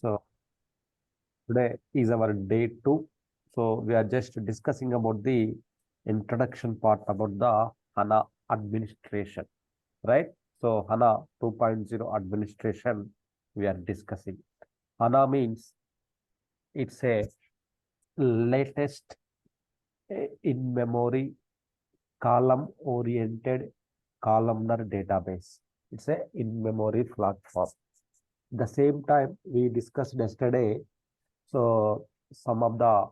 So today is our day 2. So we are just discussing about the introduction part about the HANA administration, right? So HANA 2.0 administration we are discussing. HANA means it's a latest in-memory column-oriented columnar database. It's a in-memory platform. The same time we discussed yesterday, so some of the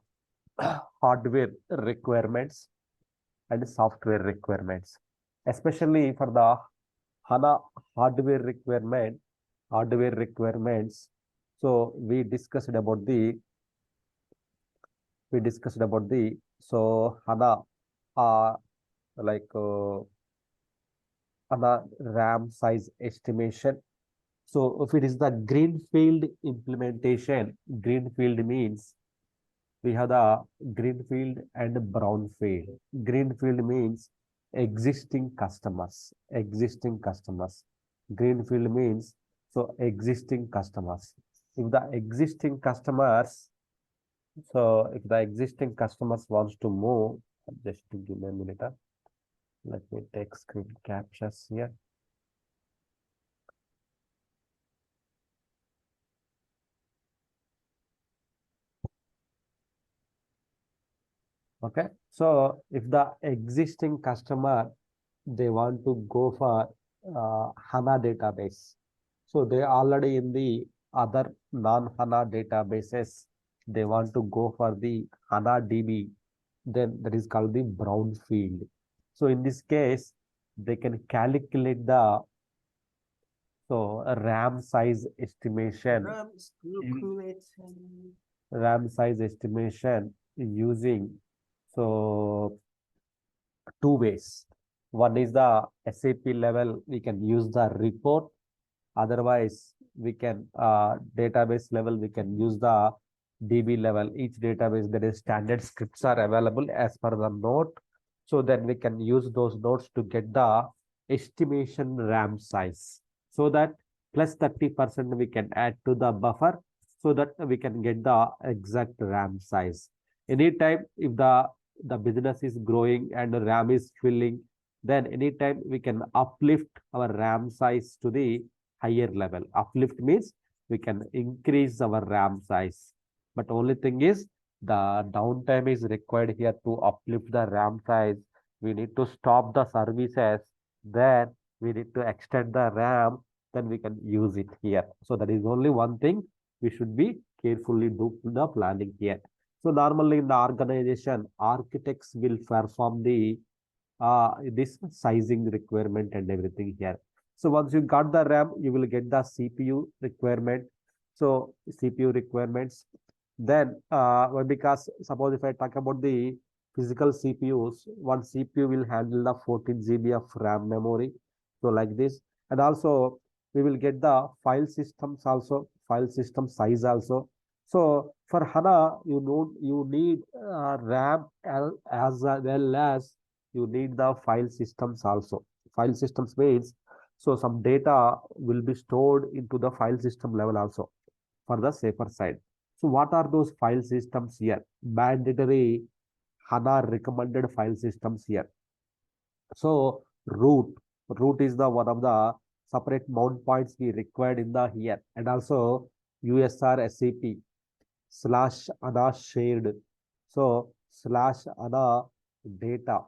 hardware requirements and software requirements, especially for the HANA hardware requirements. So we discussed about the HANA uh like HANA RAM size estimation. So if it is the greenfield implementation, greenfield means we have the greenfield and brownfield. Greenfield means existing customers. Greenfield means so existing customers. If the existing customers, if the existing customers wants to move, just to give me a minute. Let me take screen captures here. Okay. So if the existing customer they want to go for HANA database, so they already in the other non-HANA databases, they want to go for the HANA DB, then that is called the brownfield. So in this case, they can calculate the RAM size estimation. RAM size estimation using so two ways. One is the SAP level, we can use the report. Otherwise, we can database level, we can use the DB level. Each database, there is standard scripts are available as per the note. So then we can use those notes to get the estimation RAM size. So that plus 30% we can add to the buffer so that we can get the exact RAM size. Anytime if the business is growing and the RAM is filling, then anytime we can uplift our RAM size to the higher level. Uplift means we can increase our RAM size. But only thing is the downtime is required here to uplift the RAM size. We need to stop the services. Then we need to extend the RAM. Then we can use it here. So that is only one thing we should be carefully do the planning here. So normally in the organization, architects will perform the this sizing requirement and everything here. So once you got the RAM, you will get the CPU requirement. So CPU requirements. Then because suppose if I talk about the physical CPUs, one CPU will handle the 14 GB of RAM memory. So like this, and also we will get the file systems also, file system size also. So for HANA, you need RAM as well as you need the file systems also. File systems means so some data will be stored into the file system level also for the safer side. So what are those file systems here? Mandatory HANA recommended file systems here. So root is the one of the separate mount points we required in the here, and also USR SAP slash HANA shared. So slash HANA data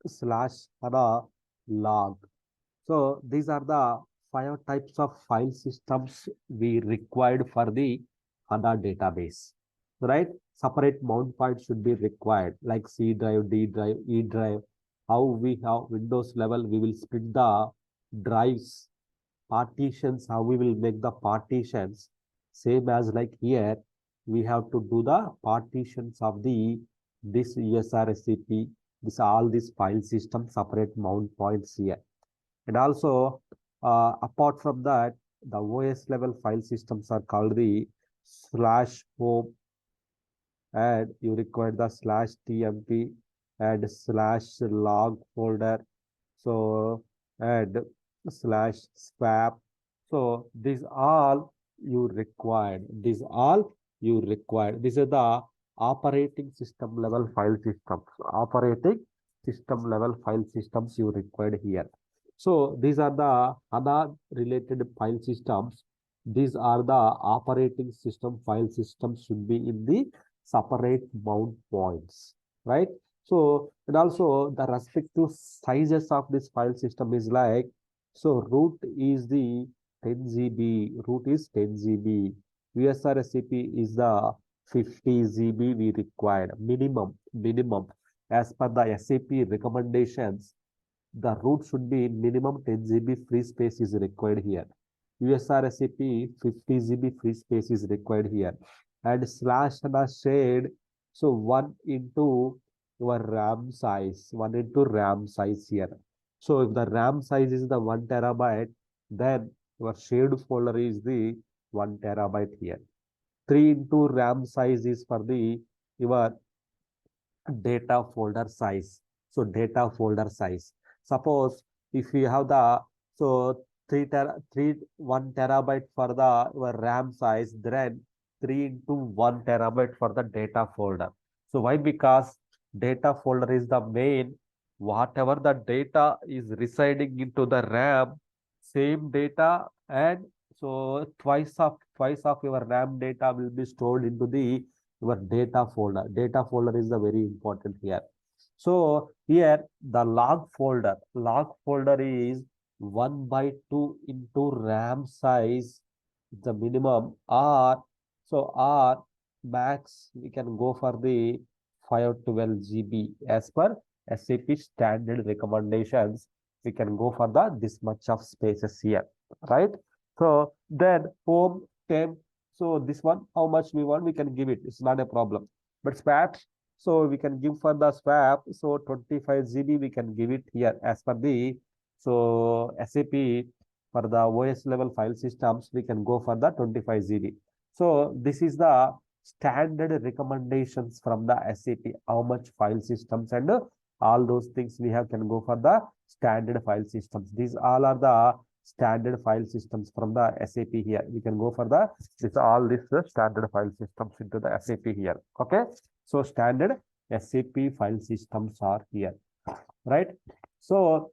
slash HANA log. So these are the 5 types of file systems we required for the HANA database, right? Separate mount points should be required like C drive, D drive, E drive. How we have Windows level, we will split the drives, partitions, how we will make the partitions. Same as like here, we have to do the partitions of this USR SCP, all these file system separate mount points here. And also, apart from that, the OS level file systems are called the slash home, and you require the slash tmp and slash log folder. So, and slash swap. So these all you required. These all you required. These are the operating system level file systems. Operating system level file systems you required here. So these are the HANA related file systems. These are the operating system file systems should be in the separate mount points, right? So, and also the respective sizes of this file system is like, so root is the 10 GB, root is 10 GB, USRSCP is the 50 GB we required, minimum. As per the SAP recommendations, the root should be minimum 10 GB free space is required here. USRSCP 50 GB free space is required here. And slash and a shade, so 1 into your RAM size, 1 into RAM size here. So if the RAM size is the 1 terabyte, then your shared folder is the 1 terabyte here. 3 into RAM size is for the your data folder size. So data folder size. Suppose if you have the so 1 terabyte for the your RAM size, then 3 into 1 terabyte for the data folder. So why? Because data folder is the main, whatever the data is residing into the RAM, same data, and so twice of your RAM data will be stored into the your data folder. Data folder is the very important here. So here the log folder is 1 by 2 into RAM size, the minimum, or so or max we can go for the 512 GB as per SAP standard recommendations. We can go for the this much of spaces here, right? So then home temp, so this one, how much we want, we can give it. It's not a problem. But swap, so we can give for the swap. So 25 GB we can give it here as per the so SAP for the OS level file systems. We can go for the 25 GB. So this is the standard recommendations from the SAP. How much file systems and all those things we have can go for the standard file systems. These all are the standard file systems from the SAP here. We can go for the all this standard file systems into the SAP here. Okay. So standard SAP file systems are here, right? So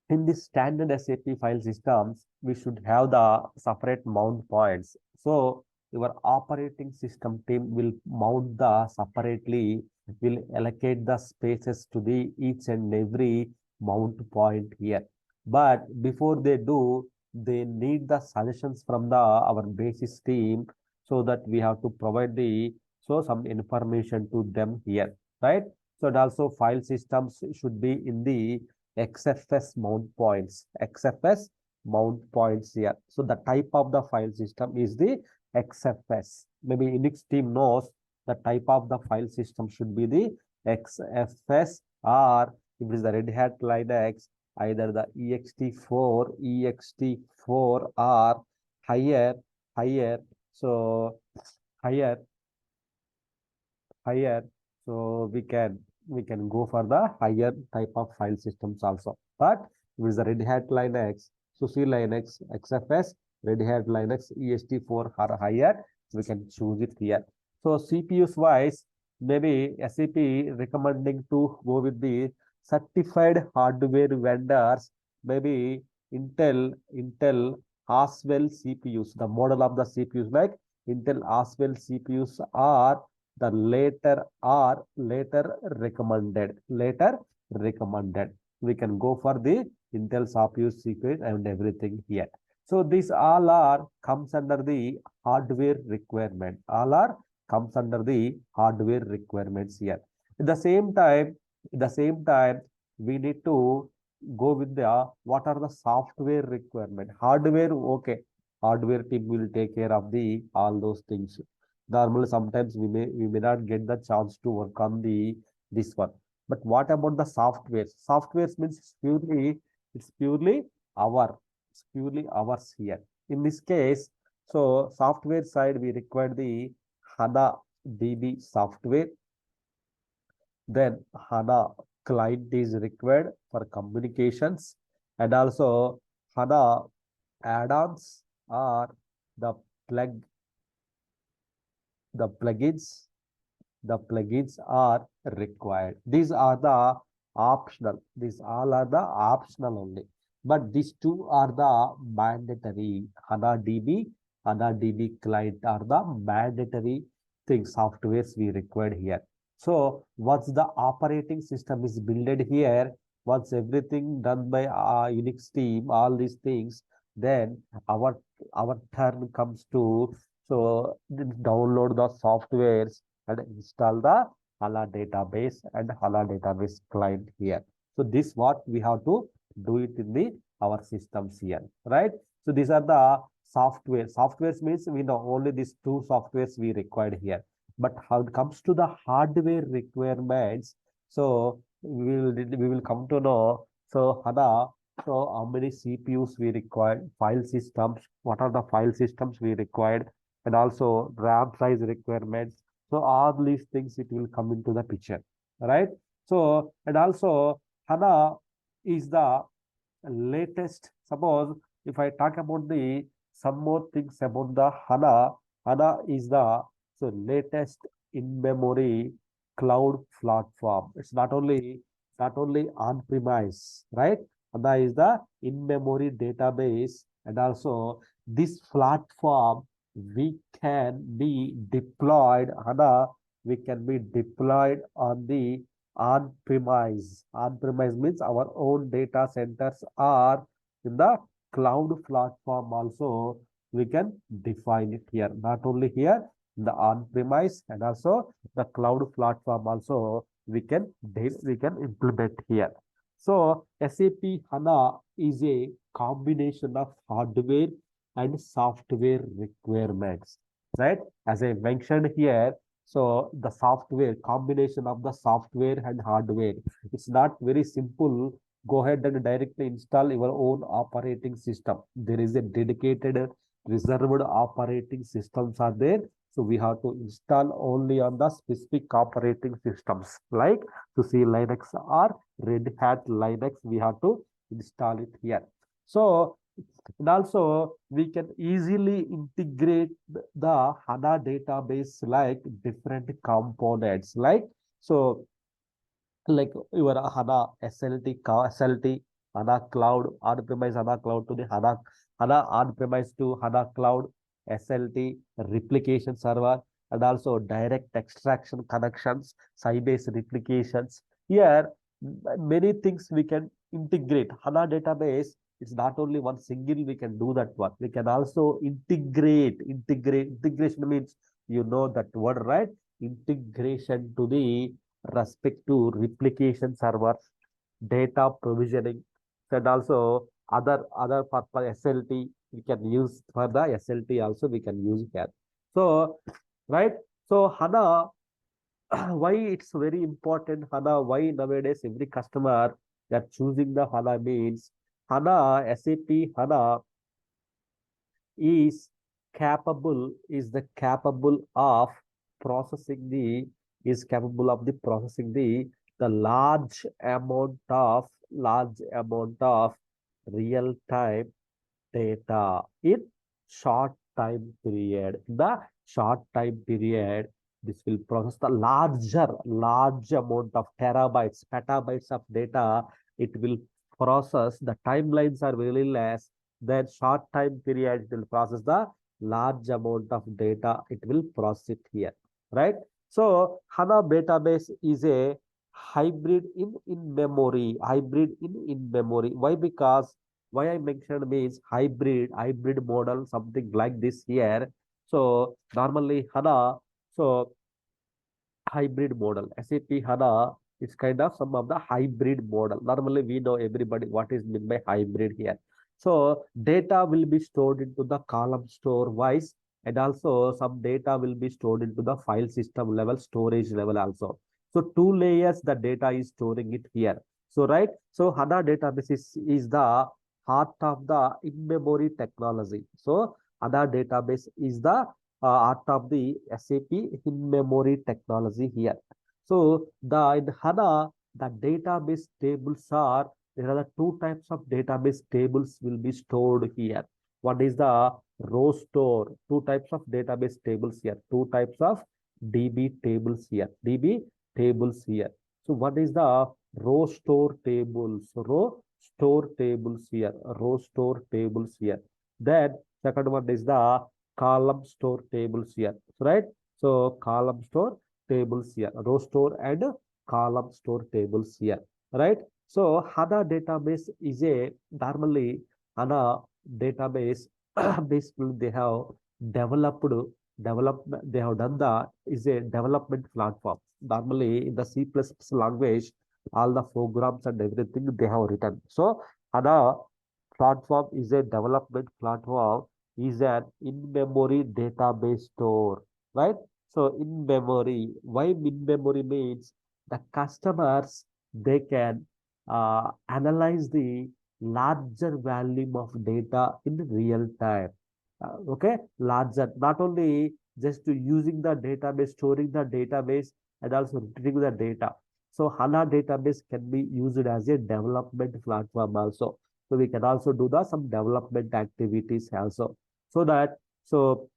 in this standard SAP file systems, we should have the separate mount points. So your operating system team will mount the separately, will allocate the spaces to the each and every mount point here. But before they do, they need the suggestions from the our basis team, so that we have to provide the so some information to them here, right? So and also file systems should be in the XFS mount points. XFS mount points here. So the type of the file system is the XFS. Maybe Unix team knows the type of the file system should be the XFS, or if it is the Red Hat Linux, either the ext4, ext4 or higher, so higher, so we can go for the higher type of file systems also. But if it is the Red Hat Linux, so C Linux, XFS, Red Hat Linux, ext4 or higher, we can choose it here. So CPUs wise, maybe SAP recommending to go with the certified hardware vendors, maybe Intel Haswell CPUs. The model of the CPUs like Intel Haswell CPUs are the later recommended. We can go for the Intel CPU secret and everything here. So these all are comes under the hardware requirement. All are comes under the hardware requirements here. At the same time, we need to go with the what are the software requirement. Hardware, okay. Hardware team will take care of the all those things. Normally, sometimes we may not get the chance to work on the this one. But what about the software? Software means it's purely ours here. In this case, so software side we require the HANA DB software. Then HANA client is required for communications, and also HANA add-ons or the plug the plugins the plugins are required. These are the optional. These all are the optional only. But these two are the mandatory. HANA DB client are the mandatory things, softwares we required here. So once the operating system is built here, once everything done by Unix team, all these things, then our our turn comes to so download the softwares and install the HANA database and HANA database client here. So this what we have to do it in the our systems here, right? So these are the software. Softwares means we know only these two softwares we required here. But how it comes to the hardware requirements, so we will come to know. So HANA, so how many CPUs we required, file systems, what are the file systems we required, and also RAM size requirements. So all these things it will come into the picture, right? So and also HANA is the latest. Suppose if I talk about the some more things about the HANA, HANA is the so latest in-memory cloud platform. It's not only on-premise, right? HANA is the in-memory database, and also this platform we can be deployed. HANA we can be deployed on the on-premise. On-premise means our own data centers are in the cloud platform also. We can define it here. Not only here, in the on-premise and also the cloud platform also we can implement here. So SAP HANA is a combination of hardware and software requirements, right? As I mentioned here, so the software, combination of the software and hardware, it's not very simple. Go ahead and directly install your own operating system. There is a dedicated reserved operating systems are there. So we have to install only on the specific operating systems like to see Linux or Red Hat Linux. We have to install it here. So and also we can easily integrate the HANA database like different components like so like your HANA SLT HANA cloud on-premise HANA cloud to the HANA on-premise to HANA cloud SLT replication server and also direct extraction connections, Sybase replications. Here many things we can integrate. HANA database, it's not only one single we can do that one. We can also integrate. Integration means you know that word, right? Integration to the respect to replication servers, data provisioning, and also other for SLT we can use for the SLT also we can use here. So right. So HANA why it's very important HANA, why nowadays every customer they are choosing the HANA means HANA, SAP HANA is the capable of processing the large amount of real time data in short time period. The short time period, this will process the large amount of terabytes, petabytes of data. It will process. The timelines are very less. Then short time period, it will process the large amount of data. It will process it here, right? So HANA database is a hybrid in memory. Why? Because why I mentioned means hybrid model, something like this here. So normally HANA, so hybrid model, SAP HANA is kind of some of the hybrid model. Normally we know everybody what is meant by hybrid here. So data will be stored into the column store wise, and also some data will be stored into the file system level, storage level also. So two layers the data is storing it here. So right, so HANA database is the heart of the in-memory technology. So HANA database is the heart of the SAP in-memory technology here. So in HANA, the database tables there are two types of database tables will be stored here. One is the row store, two types of database tables here, two types of DB tables here, DB tables here. So what is the row store tables? Row store tables here, row store tables here. Then second one is the column store tables here, right? So column store tables here, row store and column store tables here, right? So HANA database is a normally HANA database basically they have developed development they have done the is a development platform. Normally in the C++ language, all the programs and everything they have written. So HANA platform is a development platform, is an in-memory database store, right? So in-memory, why in-memory means the customers they can analyze the larger volume of data in real time. Okay, larger, not only just to using the database, storing the database, and also retrieving the data. So HANA database can be used as a development platform also. So we can also do the some development activities also. So that so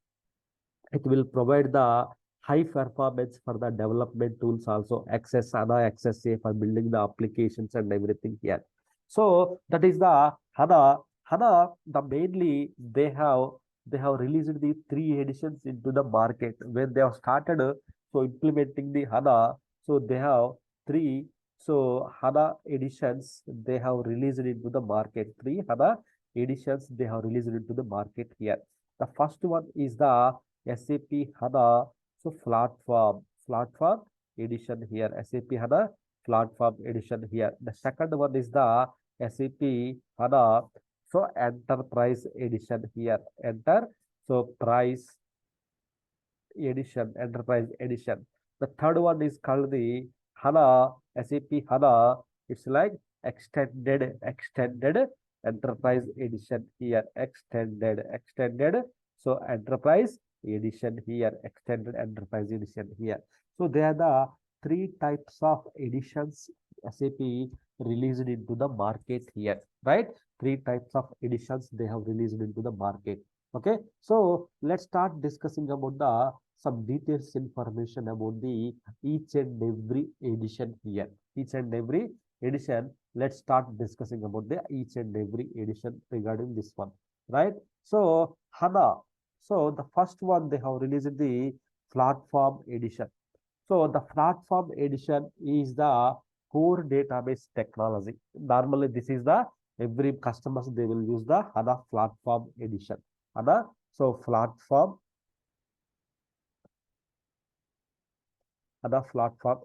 it will provide the high performance for the development tools also, access HANA access for building the applications and everything here. So that is the HANA the mainly they have released the three editions into the market when they have started so implementing the HANA. So they have three so HANA editions they have released into the market. Three HANA editions they have released into the market here. The first one is the SAP HANA so platform edition here. SAP HANA platform edition here. The second one is the SAP HANA so enterprise edition here. Enter so price edition, enterprise edition. The third one is called the HANA, SAP HANA. It's like extended enterprise edition here. Extended. So enterprise edition here, extended enterprise edition here. So there are the three types of editions SAP released into the market here, right? Three types of editions they have released into the market. Okay, so let's start discussing about the some details information about the each and every edition here. Each and every edition, let's start discussing about the each and every edition regarding this one, right? So HANA. So the first one they have released the platform edition. So the platform edition is the core database technology. Normally, this is the every customers they will use the HANA platform edition. HANA so platform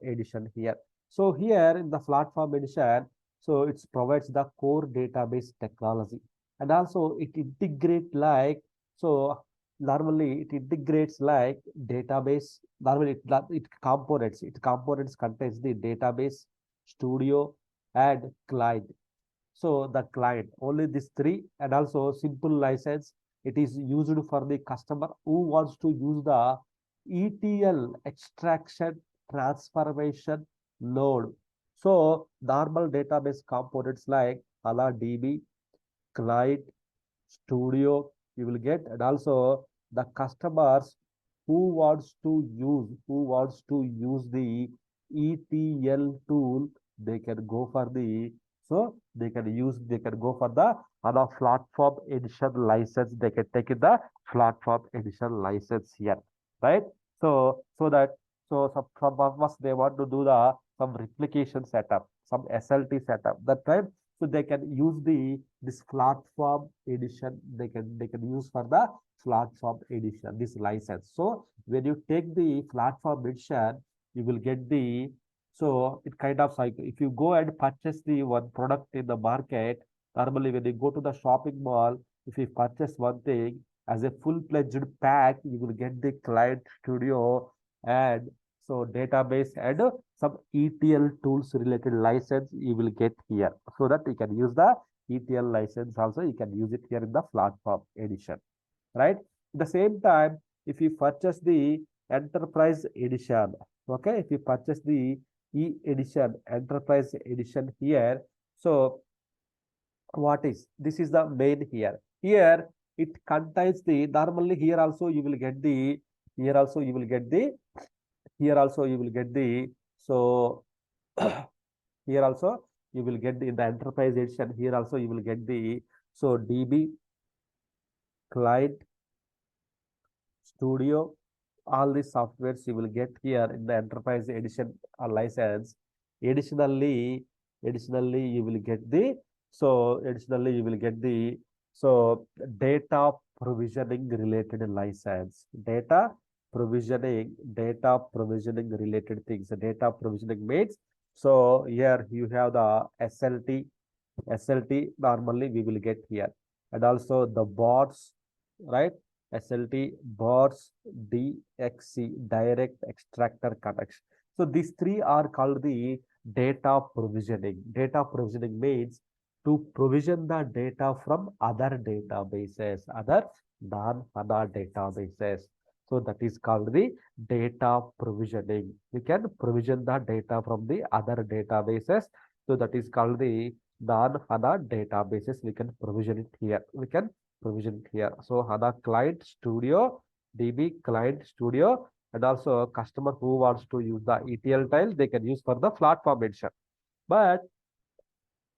edition here. So here in the platform edition, so it provides the core database technology, and also it integrate like so normally it integrates like database. Normally it components contains the database, studio, and client. So the client, only these three, and also simple license. It is used for the customer who wants to use the ETL extraction transformation load. So normal database components like DB, client, studio, you will get, and also the customers who wants to use the ETL tool, they can go for the so they can go for the other platform edition license. They can take it the platform edition license here, right? So some purpose they want to do the some replication setup, some SLT setup. That time, so they can use the this platform edition. They can use for the platform edition this license. So when you take the platform edition, you will get the so it kind of cycle. If you go and purchase the one product in the market, normally when you go to the shopping mall, if you purchase one thing as a full-fledged pack, you will get the client studio and so database and some ETL tools related license you will get here. So that you can use the ETL license also, you can use it here in the platform edition, right? At the same time, if you purchase the enterprise edition, okay, if you purchase the edition, enterprise edition here, so what is this is the main here. Here it contains the, normally here also you will get the, here also you will get the, here also you will get the, so here also you will get the, in the enterprise edition, here also you will get the, so DB client studio, all these softwares you will get here in the enterprise edition license. Additionally, additionally you will get the, so additionally you will get the, so data provisioning related license, data provisioning related things. Data provisioning means, so here you have the SLT normally we will get here, and also the bots, right? SLT, bots, DXC, direct extractor connection. So these three are called the data provisioning. Data provisioning means to provision the data from other databases, other non-HANA databases. So that is called the data provisioning. We can provision the data from the other databases. So that is called the non-HANA databases. We can provision it here. We can provision here. So HANA Client Studio, DB Client Studio, and also customer who wants to use the ETL tile, they can use for the platform edition. But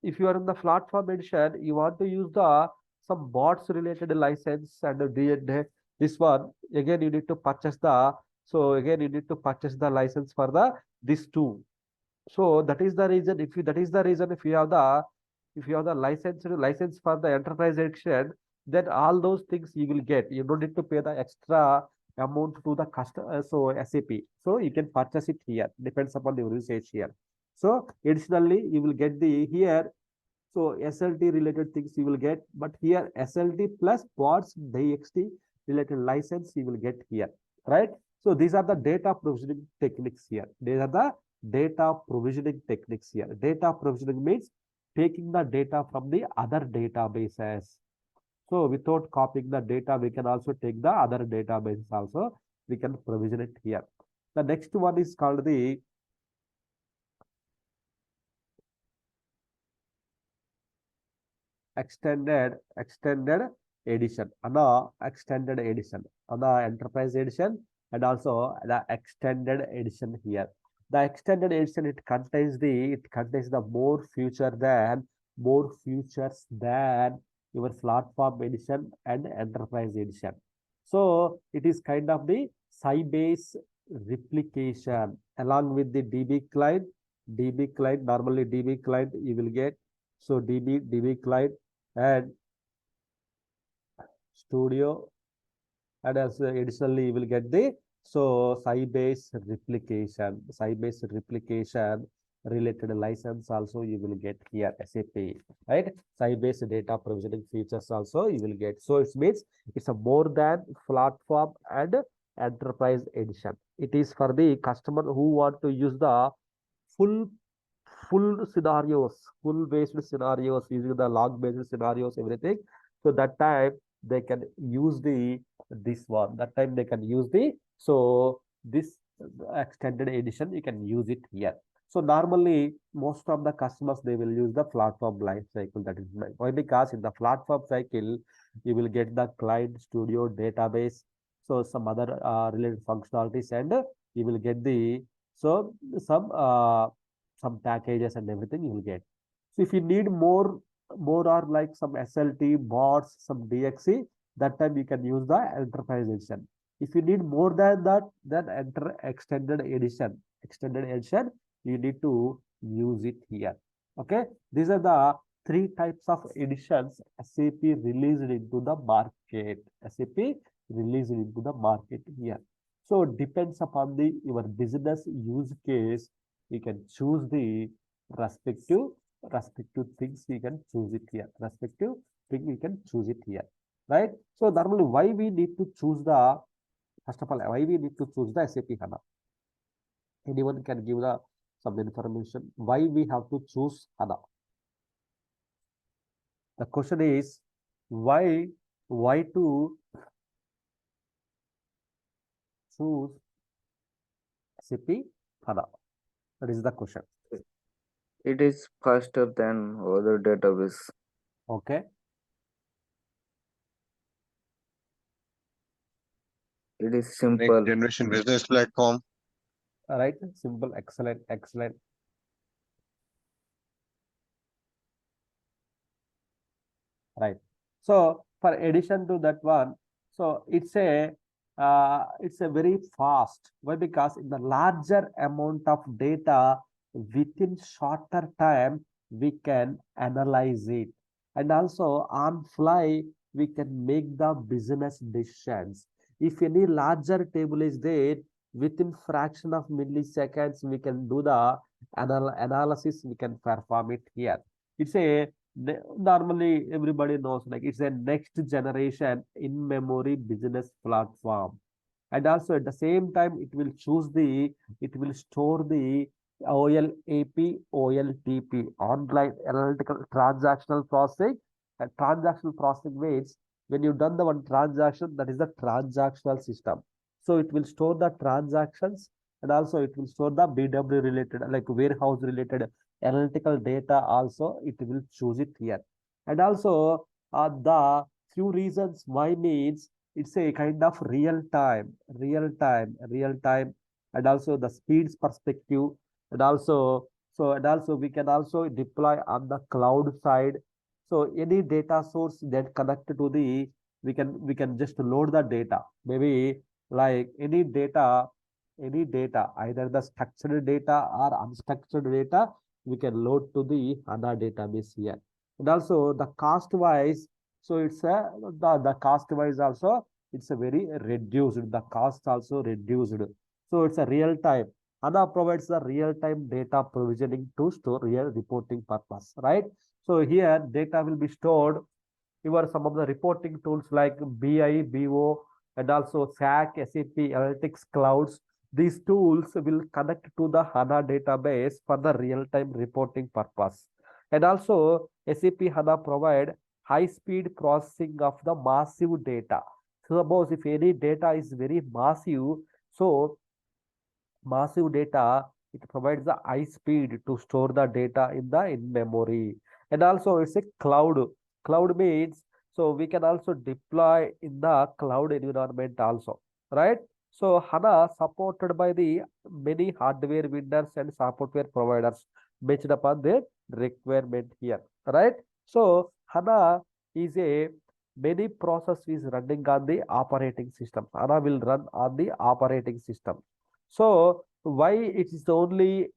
if you are in the platform edition, you want to use the some bots related license and this one, again you need to purchase the, so again you need to purchase the license for the this two. So that is the reason, if you, that is the reason, if you have the, if you have the license for the enterprise edition, then all those things you will get. You don't need to pay the extra amount to the customer, so SAP. So you can purchase it here, depends upon the usage here. So additionally, you will get the here, so SLT related things you will get, but here SLT plus bots DXT related license you will get here, right? So these are the data provisioning techniques here. These are the data provisioning techniques here. Data provisioning means taking the data from the other databases. So without copying the data, we can also take the other databases also. We can provision it here. The next one is called the extended edition, ANA extended edition, ANA enterprise edition, and also the extended edition here. The extended edition, it contains the more features than your platform edition and enterprise edition. So it is kind of the Sybase replication along with the DB client. DB client, normally DB client you will get, so DB client and studio, and as additionally you will get the, so Sybase replication related license also you will get here SAP, right? Sybase data provisioning features also you will get. So it means it's a more than platform and enterprise edition. It is for the customer who want to use the full full based scenarios, using the log based scenarios, everything. So that time they can use the this one. That time they can use the, so this extended edition you can use it here. So normally most of the customers they will use the platform life cycle. That is why, because in the platform cycle you will get the client studio database, so some other related functionalities, and you will get the, so some packages and everything you will get. So if you need more or like some SLT, bots, some DXC, that time you can use the enterprise edition. If you need more than that, then enter extended edition. Extended edition, you need to use it here. Okay, these are the three types of editions SAP released into the market. SAP released into the market here. So depends upon the your business use case, you can choose the respective things, you can choose it here. Respective thing you can choose it here, right? So normally why we need to choose the, first of all, why we need to choose the SAP HANA? Anyone can give the some information why we have to choose HANA? The question is why to choose SAP HANA? That is the question. It is faster than other database. Okay. It is Next simple. generation business platform. Right? Simple, excellent, excellent. Right. So for addition to that one, so it's a very fast. Why? Because in the larger amount of data within shorter time, we can analyze it. And also on fly, we can make the business decisions. If any larger table is there, within fraction of milliseconds, we can do the analysis, we can perform it here. It's a normally everybody knows like it's a next generation in memory business platform, and also at the same time it will store the OLAP OLTP online analytical transactional processing. And transactional processing means when you've done the one transaction, that is the transactional system. So it will store the transactions, and also it will store the BW related like warehouse related analytical data also it will choose it here. And also the few reasons why means it's a kind of real time, and also the speeds perspective, and also and also we can also deploy on the cloud side. So any data source that connected to the we can just load the data, maybe like any data, either the structured data or unstructured data, we can load to the HANA database here. And also the cost wise, so it's a the cost wise also it's a very reduced. The cost also reduced. So it's a real time. HANA provides the real time data provisioning to store real reporting purpose, right? So here data will be stored. Here some of the reporting tools like BI, BO, and also SAP Analytics Clouds. These tools will connect to the HANA database for the real-time reporting purpose. And also SAP HANA provide high-speed processing of the massive data. So suppose if any data is very massive, so massive data, it provides the high speed to store the data in the in memory. And also it's a cloud means so we can also deploy in the cloud environment also, right? So HANA supported by the many hardware vendors and software providers based upon their requirement here, right? So HANA is a many process is running on the operating system. HANA will run on the operating system. So why it is only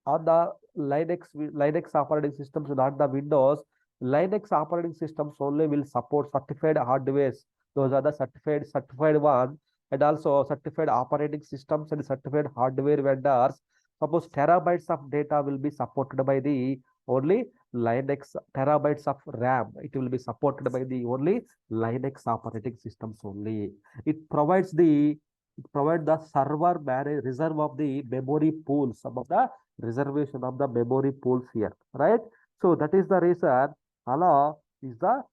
on the Linux operating systems, not the Windows? Linux operating systems only will support certified hardwares. Those are the certified one, and also certified operating systems and certified hardware vendors. Suppose terabytes of data will be supported by the only Linux, terabytes of RAM. It will be supported by the only Linux operating systems only. It provides the provide the server manage reserve of the memory pool, some of the reservation of the memory pools here, right? So that is the reason HANA is the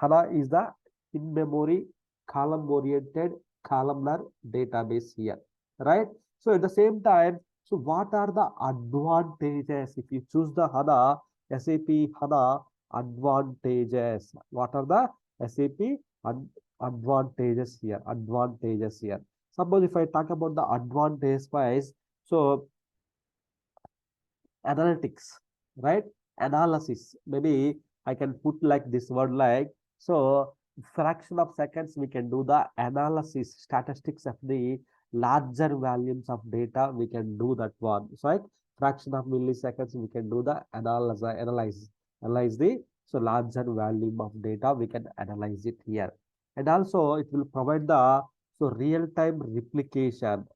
HANA is the in memory column oriented columnar database here, right? So at the same time, so what are the advantages if you choose the HANA SAP HANA advantages? What are the SAP advantages here? Advantages here. Suppose if I talk about the advantage wise, so analytics, right? Analysis. Maybe I can put like this word like so fraction of seconds we can do the analysis statistics of the larger volumes of data. We can do that one. So like fraction of milliseconds we can do the analyze the so larger volume of data we can analyze it here. And also it will provide the so real time replication,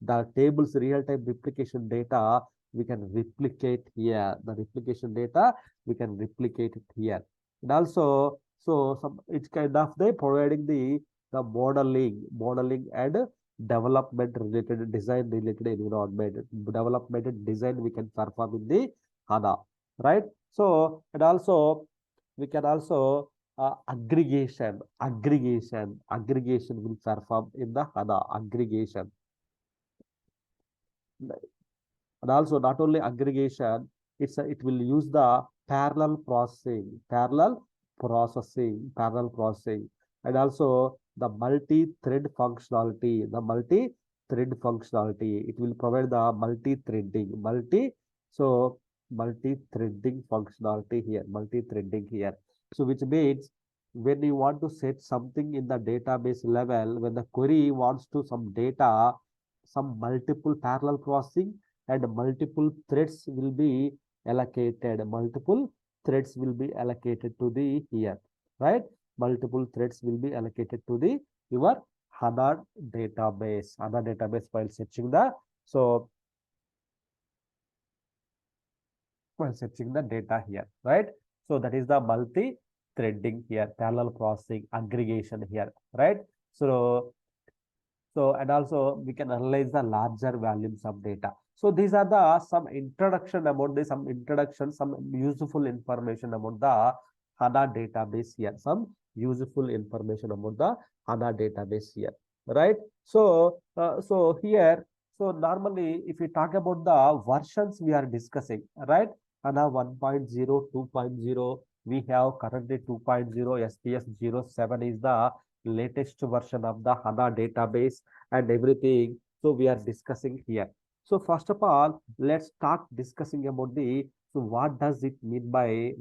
the tables real-time replication data we can replicate here. The replication data we can replicate it here. And also so some it's kind of they providing the modeling and development related design related environment. Development and design we can perform in the HANA, right? So and also we can also aggregation will perform in the HANA aggregation. And also not only aggregation, it will use the parallel processing. and also the multi-thread functionality. It will provide the multi-threading functionality here, multi-threading here. So which means when you want to set something in the database level, when the query wants to some data, some multiple parallel processing and multiple threads will be allocated. Multiple threads will be allocated to the here, right? Multiple threads will be allocated to the your HANA database. HANA database while searching the while searching the data here, right? So that is the multi-threading here, parallel processing, aggregation here, right? And also we can analyze the larger volumes of data. So these are the some introduction about the some useful information about the HANA database here. Some useful information about the HANA database here, right? So normally if we talk about the versions we are discussing, right? HANA 1.0, 2.0, we have currently 2.0, SPS 07 is the latest version of the HANA database and everything. So we are discussing here. So first of all, let's start discussing about so what does it mean by,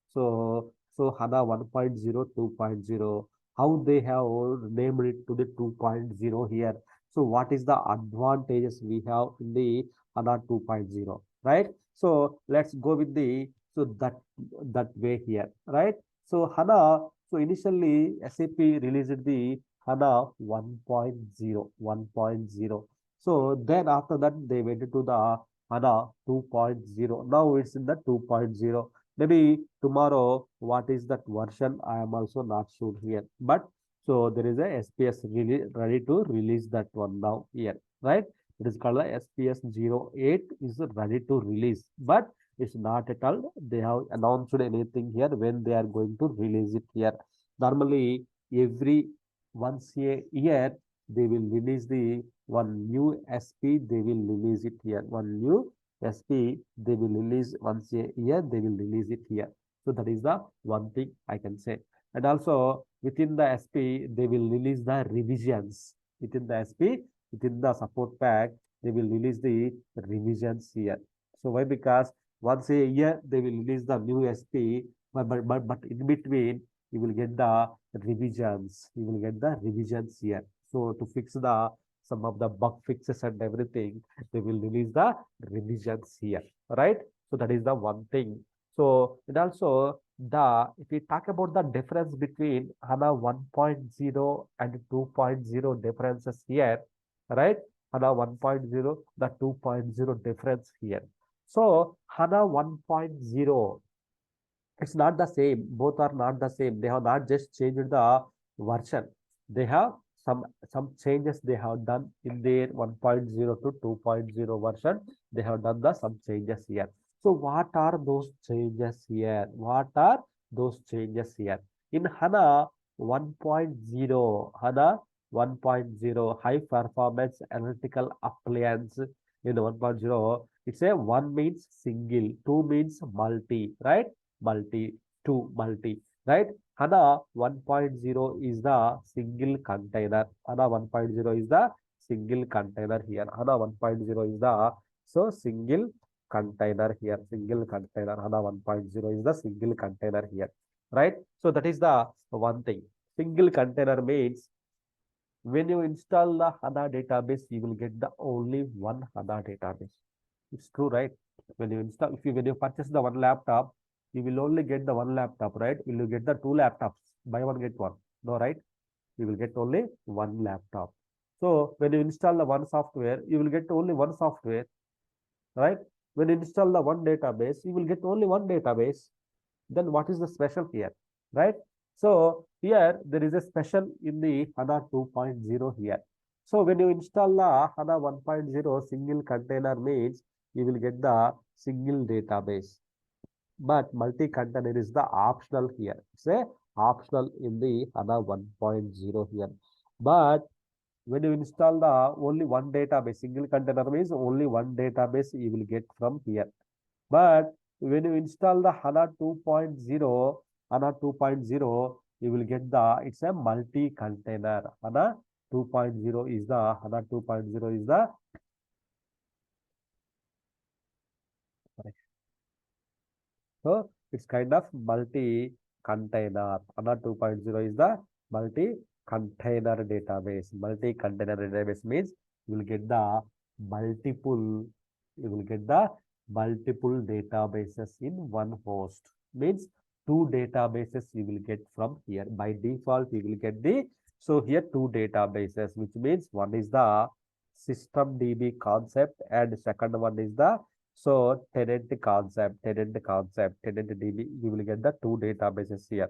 so HANA 1.0, 2.0, how they have named it to the 2.0 here. So what is the advantages we have in the HANA 2.0, right? So let's go with that way here, right? So HANA, so initially SAP released the HANA 1.0. So then after that, they went to the HANA 2.0. Now it's in the 2.0. Maybe tomorrow, what is that version? I am also not sure here. But so there is a SPS really ready to release that one now here, right? It is called a SPS 08 is ready to release, but it's not at all. They have announced anything here when they are going to release it here. Normally, every once a year, they will release the one new SP, they will release it here. One new SP, they will release once a year, they will release it here. So that is the one thing I can say. And also within the SP, they will release the revisions. Within the SP, within the support pack, they will release the revisions here. So why? Because once a year, they will release the new SP, but in between, you will get the revisions. You will get the revisions here. So to fix the some of the bug fixes and everything, they will release the revisions here, right? So that is the one thing. So and also if we talk about the difference between HANA 1.0 and 2.0 differences here, right? HANA 1.0, the 2.0 difference here. So HANA 1.0, it's not the same. Both are not the same. They have not just changed the version. They have some changes they have done in their 1.0 to 2.0 version. They have done some changes here. So what are those changes here? What are those changes here? In HANA 1.0, HANA 1.0, high performance analytical appliance in 1.0, it's a one means single, two means multi, right? Multi, two multi, right? HANA 1.0 is the single container. HANA 1.0 is the single container here. HANA 1.0 is the single container here. Single container. HANA 1.0 is the single container here, right? So that is the one thing. Single container means when you install the HANA database, you will get the only one HANA database. It's true, right? When you purchase the one laptop, you will only get the one laptop, right? Will you get the two laptops? Buy one, get one. No, right? You will get only one laptop. So when you install the one software, you will get only one software, right? When you install the one database, you will get only one database. Then what is the special here, right? So here there is a special in the HANA 2.0 here. So when you install the HANA 1.0 single container means you will get the single database. But multi-container is the optional here. It's a optional in the HANA 1.0 here. But when you install the only one database, single container means only one database you will get from here. But when you install the HANA 2.0, you will get it's a multi-container. HANA 2.0 is the HANA 2.0 is the so it's kind of multi-container. HANA 2.0 is the multi-container database. Multi-container database means you will get the multiple, you will get the multiple databases in one host. Means two databases you will get from here. By default, you will get the, so here two databases, which means one is the system DB concept and second one is the so tenant concept, tenant DB, you will get the two databases here.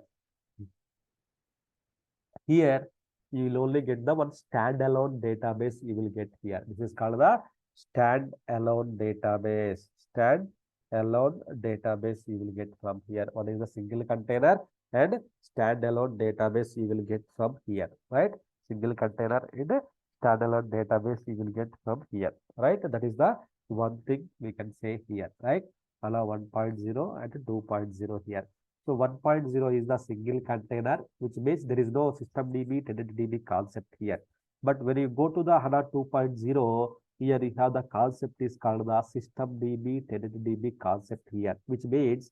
Here, you will only get the one standalone database you will get here. This is called the standalone database. Standalone database you will get from here. One is the single container and standalone database you will get from here, right? Single container in the standalone database you will get from here, right? That is the one thing we can say here, right? Allow 1.0 and 2.0 here. So 1.0 is the single container, which means there is no system DB, tenant DB concept here. But when you go to the HANA 2.0, here you have the concept is called the system DB, tenant DB concept here, which means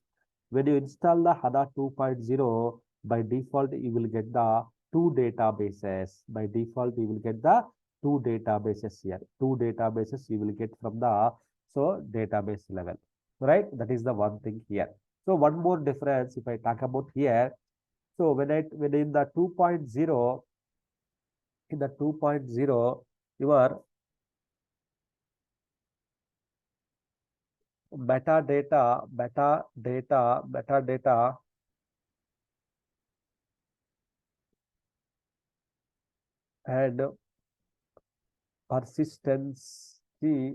when you install the HANA 2.0, by default, you will get the two databases. By default, you will get the two databases here. Two databases you will get from the so database level, right? That is the one thing here. So one more difference, if I talk about here, so when in the 2.0, in the 2.0, your metadata and persistency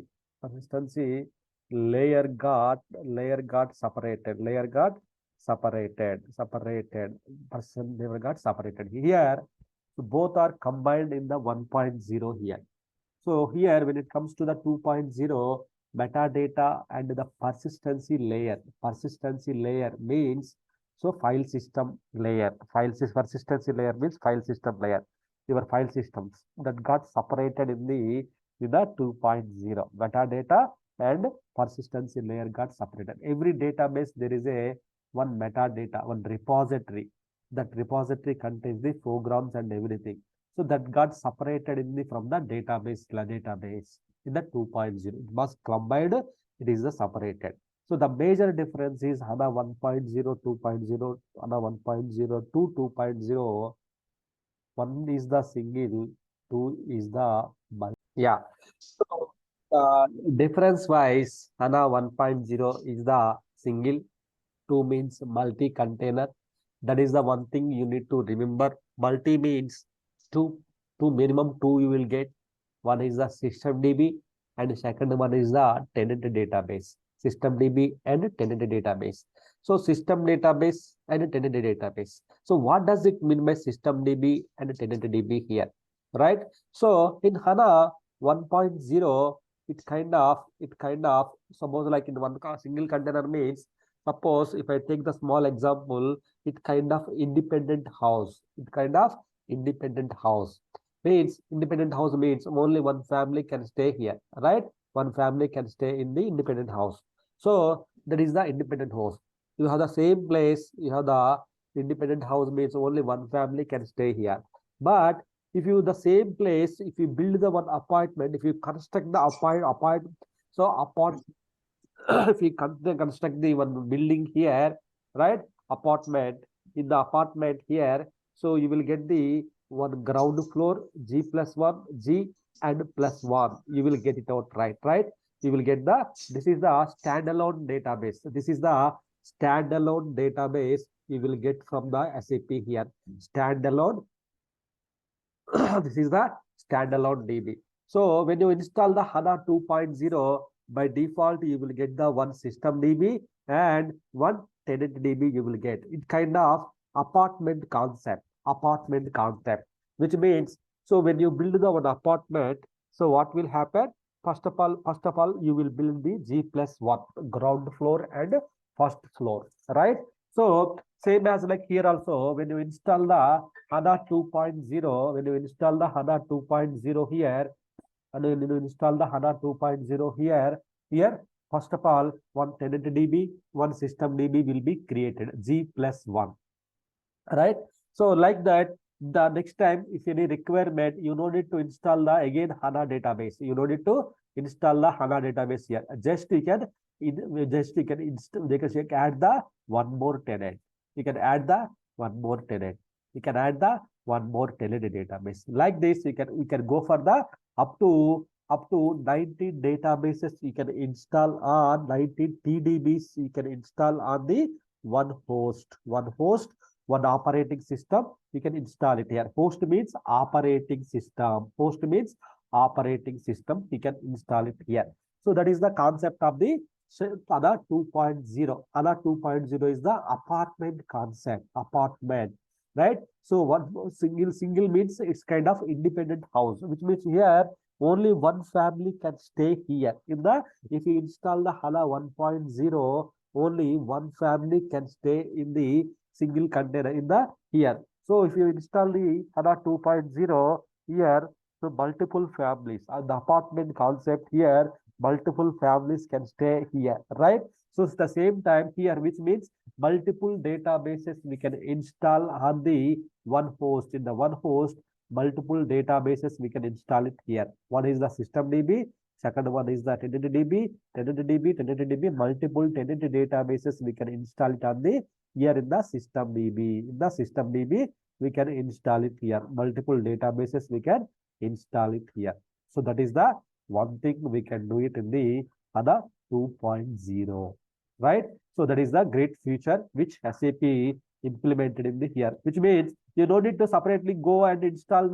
layer got separated, person layer got separated here. So both are combined in the 1.0 here. So here when it comes to the 2.0, metadata and the persistency layer means so file system layer, persistency layer means file system layer, your file systems that got separated in the 2.0. Metadata and persistency layer got separated. Every database there is a one metadata, one repository. That repository contains the programs and everything. So that got separated in the from the database in the 2.0. It was combined, it is the separated. So the major difference is HANA 1.0, 2.0, HANA 1.0 to 2.0. One is the single, two is the multi. Yeah. So difference wise, HANA 1.0 is the single, two means multi-container. That is the one thing you need to remember. Multi means two minimum two you will get. One is the system DB and the second one is the tenant database. System DB and tenant database. So system database and tenant database. So what does it mean by system DB and tenant DB here? Right? So in HANA 1.0, it kind of suppose like in one single container means, suppose if I take the small example, it kind of independent house. Means independent house means only one family can stay here, right? One family can stay in the independent house. So that is the independent house. You have the same place, you have the independent house means only one family can stay here. But if you the same place, if you build the one apartment, if you construct the apartment, if you construct the one building here, right? Apartment, in the apartment here, so you will get the one ground floor, G plus 1, G and plus 1. You will get it out right? You will get this is the standalone database. This is the standalone database you will get from the SAP here. Standalone. This is the standalone DB. So when you install the HANA 2.0, by default, you will get the one system DB and one tenant DB you will get. It kind of apartment concept, which means, so when you build the one apartment, so what will happen? First of all, you will build the G plus 1, ground floor and first floor, right? So Same as like here also, when you install the HANA 2.0, when you install the HANA 2.0 here, and when you install the HANA 2.0 here, first of all, one tenant DB, one system DB will be created, G+1, right? So like that, the next time, if any requirement, you no need to install the again HANA database. You no need to install the HANA database here. Just you can add the one more tenant. You can add the one more tenant. You can add the one more tenant database. Like this, we can go for the up to 19 databases you can install on 19 TDBs you can install on the one host, one operating system. You can install it here. Host means operating system. Host means operating system. You can install it here. So that is the concept of the HANA 2.0. HANA 2.0 is the apartment concept. Apartment, right? So one single means it's kind of independent house, which means here only one family can stay here. If you install the HANA 1.0, only one family can stay in the single container here. So if you install the HANA 2.0 here, so multiple families and the apartment concept here, multiple families can stay here, right? So it's the same time here, which means multiple databases we can install on the one host. In the one host, multiple databases we can install it here. One is the system DB, second one is the tenant DB, multiple tenant databases we can install it on the here in the system DB. In the system DB, we can install it here. Multiple databases we can install it here. So that is the one thing we can do it in the HANA 2.0, right? So that is the great feature which SAP implemented in the here, which means you don't need to separately go and install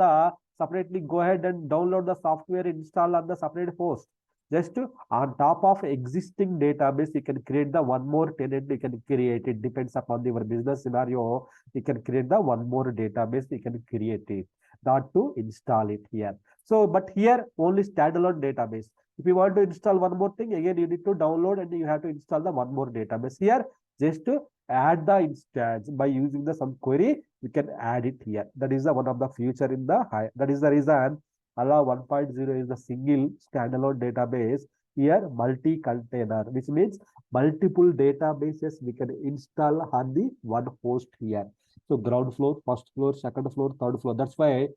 separately go ahead and download the software, install on the separate host. Just on top of existing database, you can create the one more tenant. You can create it. Depends upon your business scenario. You can create the one more database. You can create it. Not to install it here. So, but here only standalone database. If you want to install one more thing, again you need to download and you have to install the one more database here. Just to add the instance by using the some query, you can add it here. That is the one of the feature in the high. That is the reason HANA 1.0 is the single standalone database. Here multi-container, which means multiple databases we can install on the one host here. So ground floor, first floor, second floor, third floor. That's why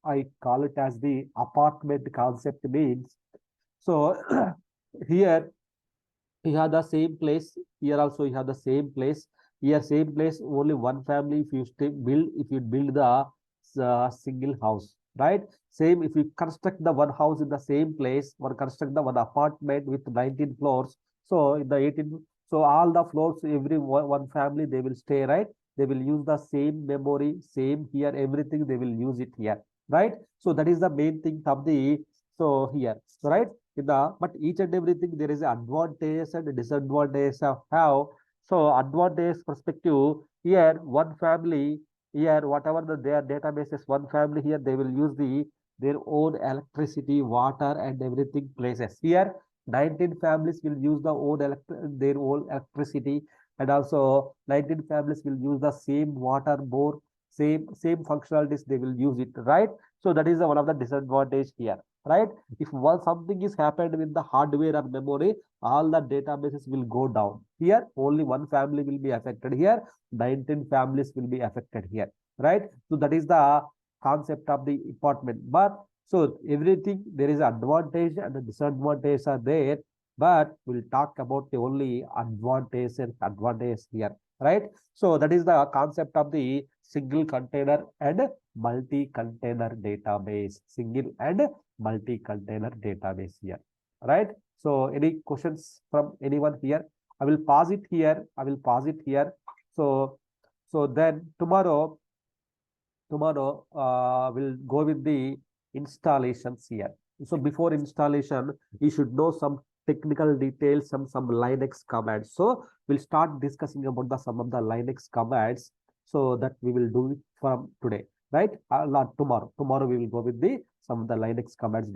I call it as the apartment concept means. So here you have the same place. Here also you have the same place. Here same place, only one family. If you build the single house, right? Same if you construct the one house in the same place, or construct the one apartment with 19 floors. So in the 18, so all the floors, every one family they will stay, right? They will use the same memory, same here, everything they will use it here, right? So that is the main thing of the so here, right? But each and everything there is advantages and disadvantages of how. So advantage perspective here, one family here, whatever their databases, one family here, they will use their own electricity, water, and everything places. Here, 19 families will use their own electricity, and also 19 families will use the same water bore, same functionalities they will use it, right? So that is one of the disadvantage here, right? If something is happened with the hardware or memory, all the databases will go down. Here, only one family will be affected. Here, 19 families will be affected here, right? So that is the concept of the apartment. But so everything, there is advantage and the disadvantage are there, but we'll talk about the only advantage and advantage here, right? So that is the concept of the single container and multi-container database. Single and multi-container database here, right? So any questions from anyone here? I will pause it here. So then tomorrow we'll go with the installations here. So before installation, you should know some technical details, some Linux commands. So we'll start discussing about some of the Linux commands. So that we will do it from today, right? Not tomorrow. Tomorrow we will go with some of the Linux commands.